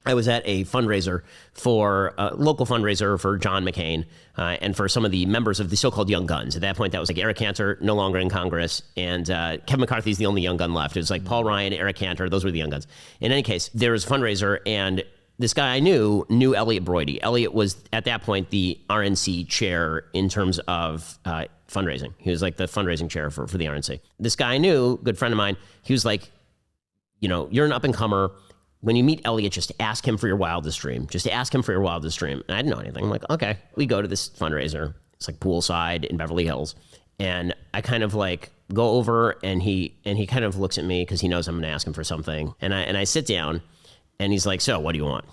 I was at a fundraiser for a local fundraiser for John McCain and for some of the members of the so-called Young Guns. At that point, that was like Eric Cantor, no longer in Congress, and Kevin McCarthy's the only Young Gun left. It was like Paul Ryan, Eric Cantor, those were the Young Guns. In any case, there was a fundraiser, and this guy I knew Elliot Broidy. Elliot was, at that point, the RNC chair in terms of fundraising. He was like the fundraising chair for the RNC. This guy I knew, good friend of mine, he was like, you're an up-and-comer. When you meet Elliot, just ask him for your wildest dream. Just ask him for your wildest dream. And I didn't know anything. I'm like, okay. We go to this fundraiser. It's like poolside in Beverly Hills. And I kind of like go over and he kind of looks at me because he knows I'm going to ask him for something. And I sit down and he's like, so what do you want?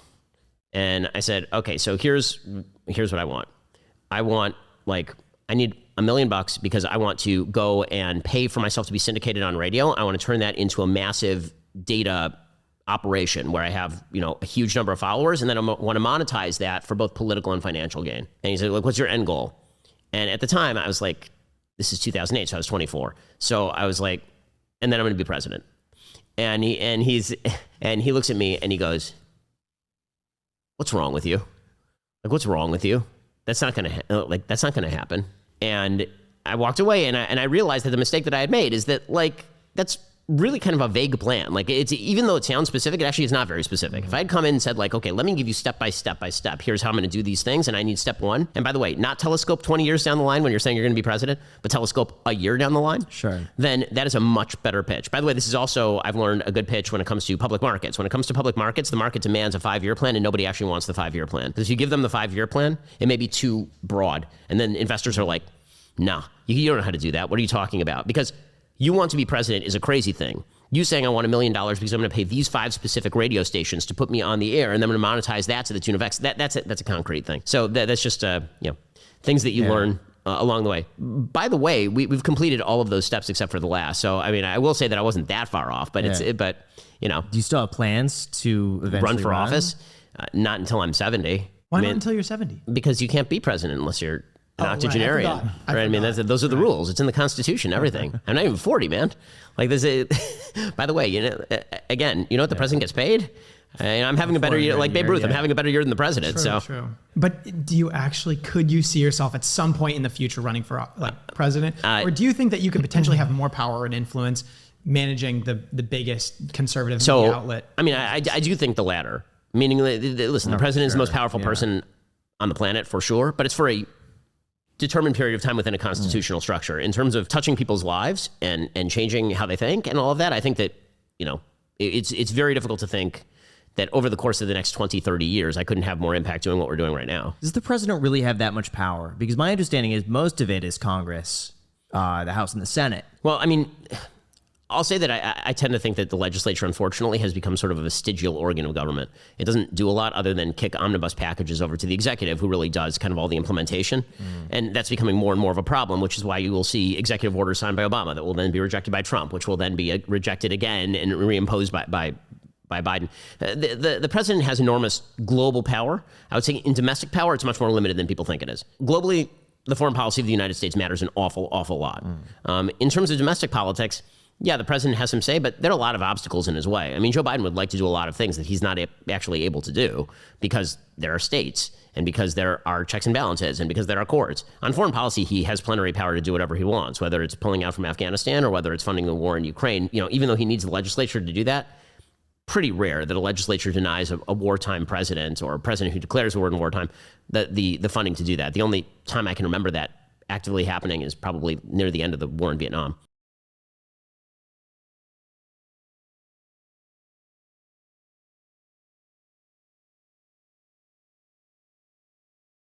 And I said, okay, so here's what I want. I need $1 million because I want to go and pay for myself to be syndicated on radio. I want to turn that into a massive data operation where I have, a huge number of followers, and then I want to monetize that for both political and financial gain. And he said, look, what's your end goal? And at the time I was like, this is 2008, so I was 24. So I was like, and then I'm going to be president. And he looks at me and he goes, what's wrong with you? Like, what's wrong with you? That's not going to happen. And I walked away and I realized that the mistake that I had made is that that's really kind of a vague plan. Like, it's, even though it sounds specific, it actually is not very specific. If I'd come in and said like, okay, let me give you step by step, here's how I'm going to do these things, and I need step one. And by the way, not telescope 20 years down the line when you're saying you're going to be president, but telescope a year down the line. Sure. Then that is a much better pitch. By the way, this is also, I've learned, a good pitch when it comes to public markets. When it comes to public markets, the market demands a 5-year plan, and nobody actually wants the 5-year plan. Because if you give them the 5-year plan, it may be too broad. And then investors are like, nah, you don't know how to do that. What are you talking about? Because you want to be president is a crazy thing. You saying I want $1 million because I'm going to pay these 5 specific radio stations to put me on the air, and then I'm going to monetize that to the tune of X. That's a concrete thing. So that's just things that you learn along the way. By the way, we've completed all of those steps except for the last. So I mean, I will say that I wasn't that far off, but do you still have plans to eventually run for office? Not until I'm 70. Why not until you're 70? Because you can't be president unless you're an octogenarian. Right? I mean, those are the rules. It's in the Constitution, everything. I'm not even 40, man. Like this is, by the way, again, what the president gets paid? I'm having a better year, like Babe Ruth. I'm having a better year than the president. True. But could you see yourself at some point in the future running for president? Or do you think that you could potentially have more power and influence managing the biggest conservative media outlet? I mean, I do think the latter. Meaning, listen, the president is the most powerful person on the planet for sure, but it's for a determined period of time within a constitutional structure. In terms of touching people's lives and changing how they think and all of that, I think that, it's very difficult to think that over the course of the next 20, 30 years, I couldn't have more impact doing what we're doing right now. Does the president really have that much power? Because my understanding is most of it is Congress, the House and the Senate. Well, I mean, I'll say that I tend to think that the legislature, unfortunately, has become sort of a vestigial organ of government. It doesn't do a lot other than kick omnibus packages over to the executive, who really does kind of all the implementation. And that's becoming more and more of a problem, which is why you will see executive orders signed by Obama that will then be rejected by Trump, which will then be rejected again and reimposed by Biden. The president has enormous global power. I would say in domestic power, it's much more limited than people think it is. Globally, the foreign policy of the United States matters an awful, awful lot. In terms of domestic politics, yeah, the president has some say, but there are a lot of obstacles in his way. I mean, Joe Biden would like to do a lot of things that he's not actually able to do because there are states and because there are checks and balances and because there are courts. On foreign policy, he has plenary power to do whatever he wants, whether it's pulling out from Afghanistan or whether it's funding the war in Ukraine. Even though he needs the legislature to do that, pretty rare that a legislature denies a wartime president or a president who declares war in wartime the funding to do that. The only time I can remember that actively happening is probably near the end of the war in Vietnam.